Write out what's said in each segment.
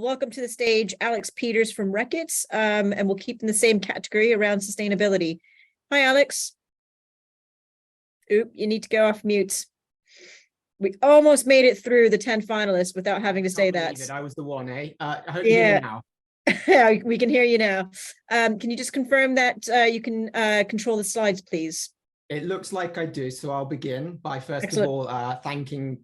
welcome to the stage Alex Peters from Reckitt, and we'll keep in the same category around sustainability. Hi, Alex. Oop, you need to go off mute. We almost made it through the 10 finalists without having to say that. I was the one, eh? I hope you hear me now. Yeah, we can hear you now. Can you just confirm that you can control the slides, please? It looks like I do, so I'll begin by first of all thanking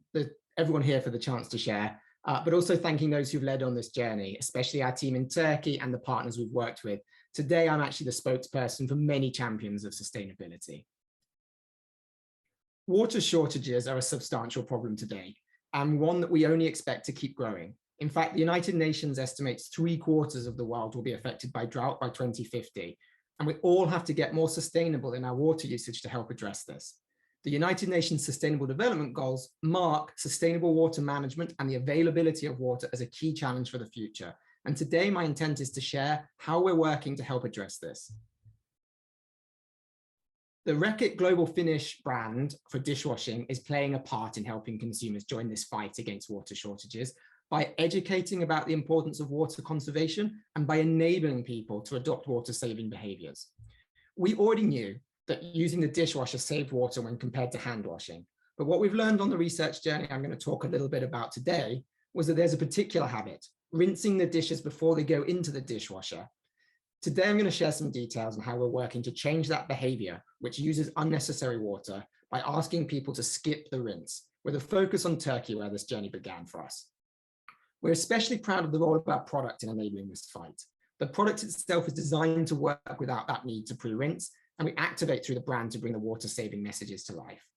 everyone here for the chance to share, but also thanking those who've led on this journey, especially our team in Turkey and the partners we've worked with. Today, I'm actually the spokesperson for many champions of sustainability. Water shortages are a substantial problem today, and one that we only expect to keep growing. In fact, the United Nations estimates 3/4 of the world will be affected by drought by 2050, and we all have to get more sustainable in our water usage to help address this. The United Nations Sustainable Development Goals mark sustainable water management and the availability of water as a key challenge for the future. And today, my intent is to share how we're working to help address this. The Reckitt Global Finish brand for dishwashing is playing a part in helping consumers join this fight against water shortages by educating about the importance of water conservation and by enabling people to adopt water-saving behaviors. We already knew that using the dishwasher saved water when compared to hand washing. But what we've learned on the research journey I'm going to talk a little bit about today was that there's a particular habit, rinsing the dishes before they go into the dishwasher. Today, I'm going to share some details on how we're working to change that behavior, which uses unnecessary water, by asking people to skip the rinse, with a focus on Turkey, where this journey began for us. We're especially proud of the role of our product in enabling this fight. The product itself is designed to work without that need to pre-rinse, and we activate through the brand to bring the water-saving messages to life.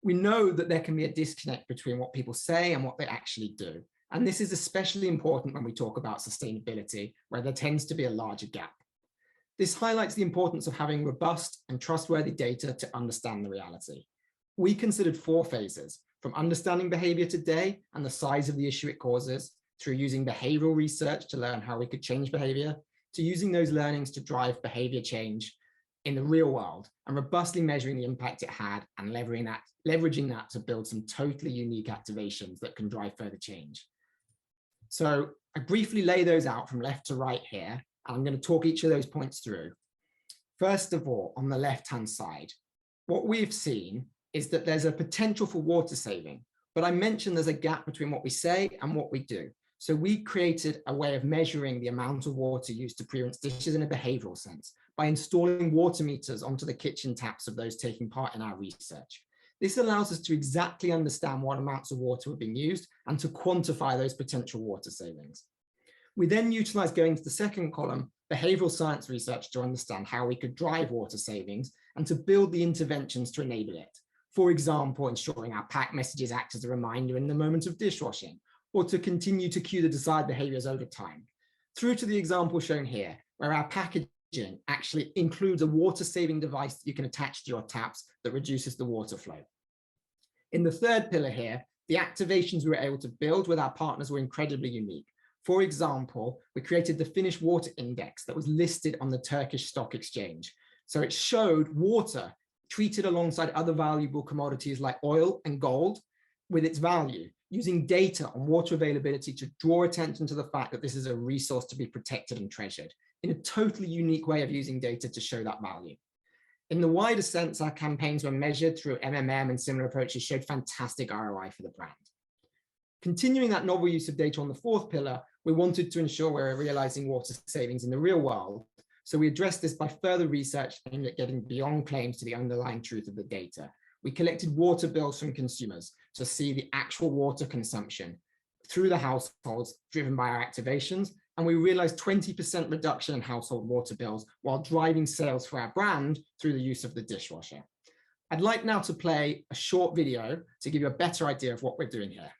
We know that there can be a disconnect between what people say and what they actually do. And this is especially important when we talk about sustainability, where there tends to be a larger gap. This highlights the importance of having robust and trustworthy data to understand the reality. We considered 4 phases, from understanding behavior today and the size of the issue it causes, through using behavioral research to learn how we could change behavior, to using those learnings to drive behavior change in the real world, and robustly measuring the impact it had and leveraging that to build some totally unique activations that can drive further change. So I briefly lay those out from left to right here, and I'm going to talk each of those points through. First of all, on the left-hand side, what we've seen is that there's a potential for water saving, but I mentioned there's a gap between what we say and what we do. So we created a way of measuring the amount of water used to pre-rinse dishes in a behavioral sense by installing water meters onto the kitchen taps of those taking part in our research. This allows us to exactly understand what amounts of water are being used and to quantify those potential water savings. We then utilize, going to the second column, behavioral science research to understand how we could drive water savings and to build the interventions to enable it. For example, ensuring our pack messages act as a reminder in the moment of dishwashing, or to continue to cue the desired behaviors over time. Through to the example shown here, where our packaging actually includes a water-saving device that you can attach to your taps that reduces the water flow. In the third pillar here, the activations we were able to build with our partners were incredibly unique. For example, we created the Finnish Water Index that was listed on the Turkish Stock Exchange. So it showed water treated alongside other valuable commodities like oil and gold with its value, using data on water availability to draw attention to the fact that this is a resource to be protected and treasured, in a totally unique way of using data to show that value. In the wider sense, our campaigns were measured through MMM, and similar approaches showed fantastic ROI for the brand. Continuing that novel use of data on the fourth pillar, we wanted to ensure we were realizing water savings in the real world. So we addressed this by further research aimed at getting beyond claims to the underlying truth of the data. We collected water bills from consumers to see the actual water consumption through the households driven by our activations, and we realized 20% reduction in household water bills while driving sales for our brand through the use of the dishwasher. I'd like now to play a short video to give you a better idea of what we're doing here.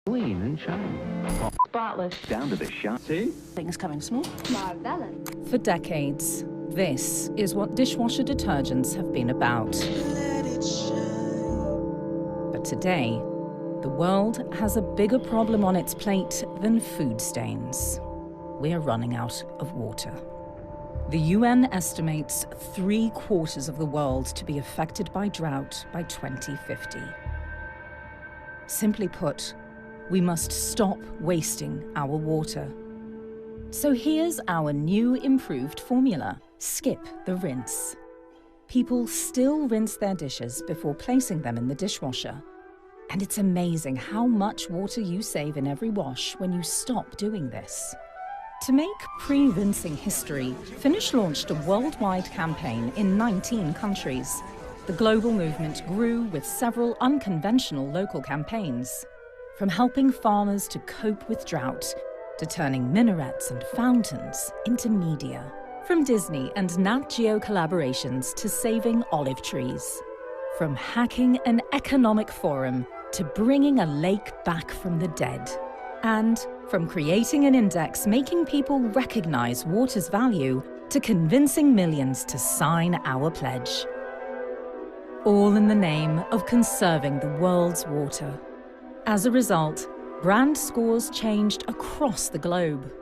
Clean and shine. Spotless. Down to the shine. See? Things coming smooth. Marvelous. For decades, this is what dishwasher detergents have been about. But today, the world has a bigger problem on its plate than food stains. We're running out of water. The UN estimates 3/4 of the world to be affected by drought by 2050. Simply put, We must stop wasting our water. So here's our new improved formula: skip the rinse. People still rinse their dishes before placing them in the dishwasher. And it's amazing how much water you save in every wash when you stop doing this. To make pre-rinsing history, Finish launched a worldwide campaign in 19 countries. The global movement grew with several unconventional local campaigns, from helping farmers to cope with drought, to turning minarets and fountains into media, from Disney and Nat Geo collaborations to saving olive trees, from hacking an economic forum to bringing a lake back from the dead, and from creating an index making people recognize water's value to convincing millions to sign our pledge. All in the name of conserving the world's water. As a result, brand scores changed across the globe.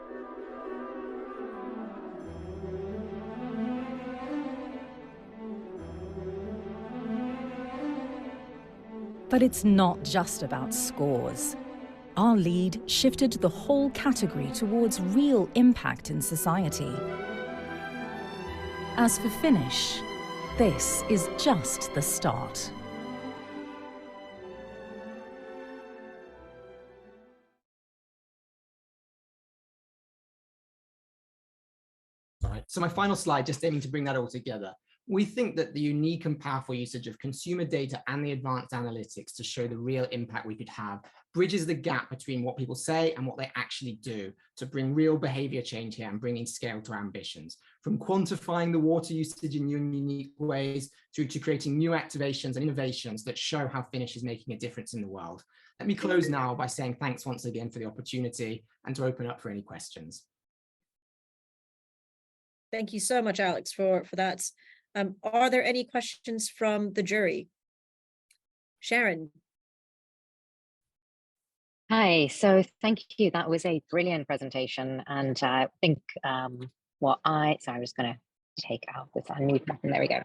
But it's not just about scores. Our lead shifted the whole category towards real impact in society. As for Finish, this is just the start. All right, so my final slide, just aiming to bring that all together. We think that the unique and powerful usage of consumer data and the advanced analytics to show the real impact we could have bridges the gap between what people say and what they actually do to bring real behavior change here and bringing scale to our ambitions, from quantifying the water usage in new and unique ways through to creating new activations and innovations that show how Finish is making a difference in the world. Let me close now by saying thanks once again for the opportunity and to open up for any questions. Thank you so much, Alex, for that. Are there any questions from the jury? Sharon. Hi, so thank you. That was a brilliant presentation. And I think sorry, I'm just going to take out this unmute button. There we go.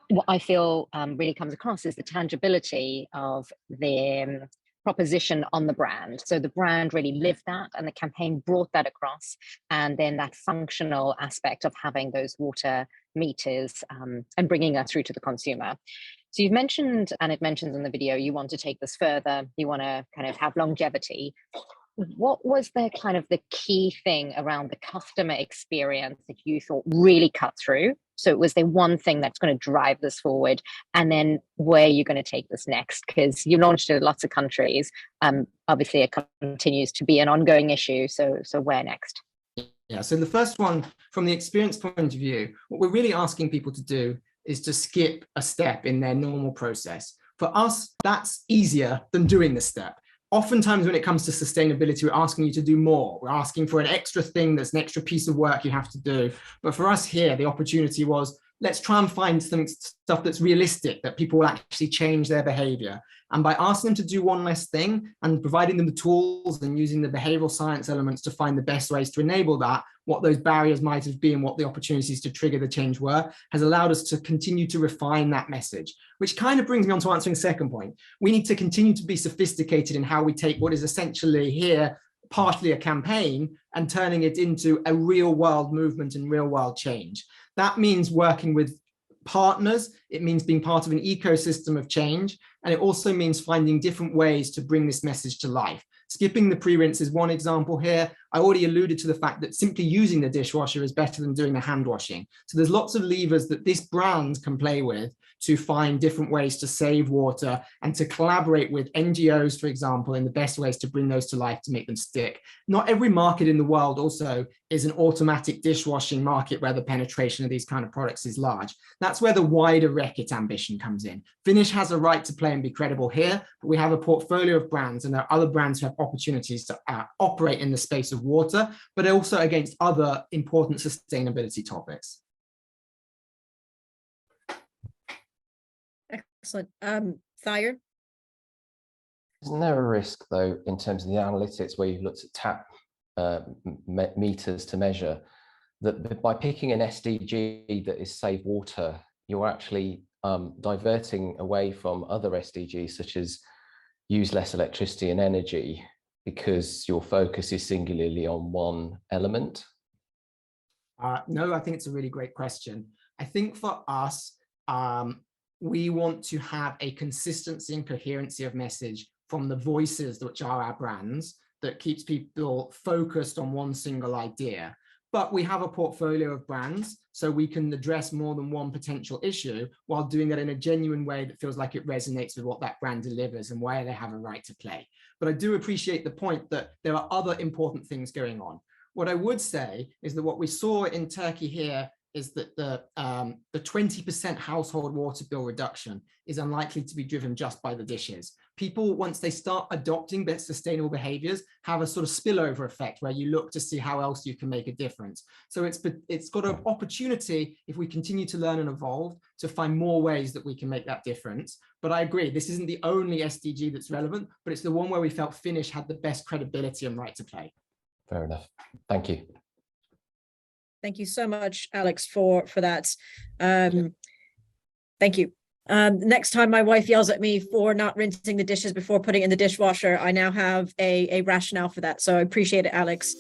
What I feel really comes across is the tangibility of the proposition on the brand. So the brand really lived that and the campaign brought that across. And then that functional aspect of having those water meters and bringing that through to the consumer. So you've mentioned, and it mentions in the video, you want to take this further, you want to kind of have longevity. What was the kind of the key thing around the customer experience that you thought really cut through? So it was the one thing that's going to drive this forward, and then where you're going to take this next, because you launched it in lots of countries. Obviously, it continues to be an ongoing issue. So where next? Yeah, so the first one, from the experience point of view, what we're really asking people to do is to skip a step in their normal process. For us, that's easier than doing the step. Oftentimes when it comes to sustainability, we're asking you to do more. We're asking for an extra thing that's an extra piece of work you have to do. But for us here, the opportunity was, let's try and find some stuff that's realistic, that people will actually change their behavior. And by asking them to do one less thing and providing them the tools and using the behavioral science elements to find the best ways to enable that, what those barriers might have been, what the opportunities to trigger the change were, has allowed us to continue to refine that message, which kind of brings me on to answering the second point. We need to continue to be sophisticated in how we take what is essentially here partly a campaign and turning it into a real world movement and real world change. That means working with partners, it means being part of an ecosystem of change, and it also means finding different ways to bring this message to life. Skipping the pre-rinse is one example here. I already alluded to the fact that simply using the dishwasher is better than doing the hand washing. So there's lots of levers that this brand can play with to find different ways to save water and to collaborate with NGOs, for example, in the best ways to bring those to life to make them stick. Not every market in the world also is an automatic dishwashing market where the penetration of these kind of products is large. That's where the wider Reckitt ambition comes in. Finish has a right to play and be credible here, but we have a portfolio of brands, and there are other brands who have opportunities to operate in the space of water, but also against other important sustainability topics. Excellent. Thayer? Isn't there a risk, though, in terms of the analytics where you've looked at tap meters to measure, that by picking an SDG that is save water, you're actually diverting away from other SDGs, such as use less electricity and energy because your focus is singularly on one element? No, I think it's a really great question. I think for us, we want to have a consistency and coherency of message from the voices which are our brands that keeps people focused on one single idea. But we have a portfolio of brands, so we can address more than one potential issue while doing that in a genuine way that feels like it resonates with what that brand delivers and where they have a right to play. But I do appreciate the point that there are other important things going on. What I would say is that what we saw in Turkey here is that the 20% household water bill reduction is unlikely to be driven just by the dishes. People, once they start adopting sustainable behaviors, have a sort of spillover effect where you look to see how else you can make a difference. So it's got an opportunity, if we continue to learn and evolve, to find more ways that we can make that difference. But I agree, this isn't the only SDG that's relevant, but it's the one where we felt Finnish had the best credibility and right to play. Fair enough. Thank you. Thank you so much, Alex, for that. Thank you. Next time my wife yells at me for not rinsing the dishes before putting it in the dishwasher, I now have a rationale for that. So I appreciate it, Alex.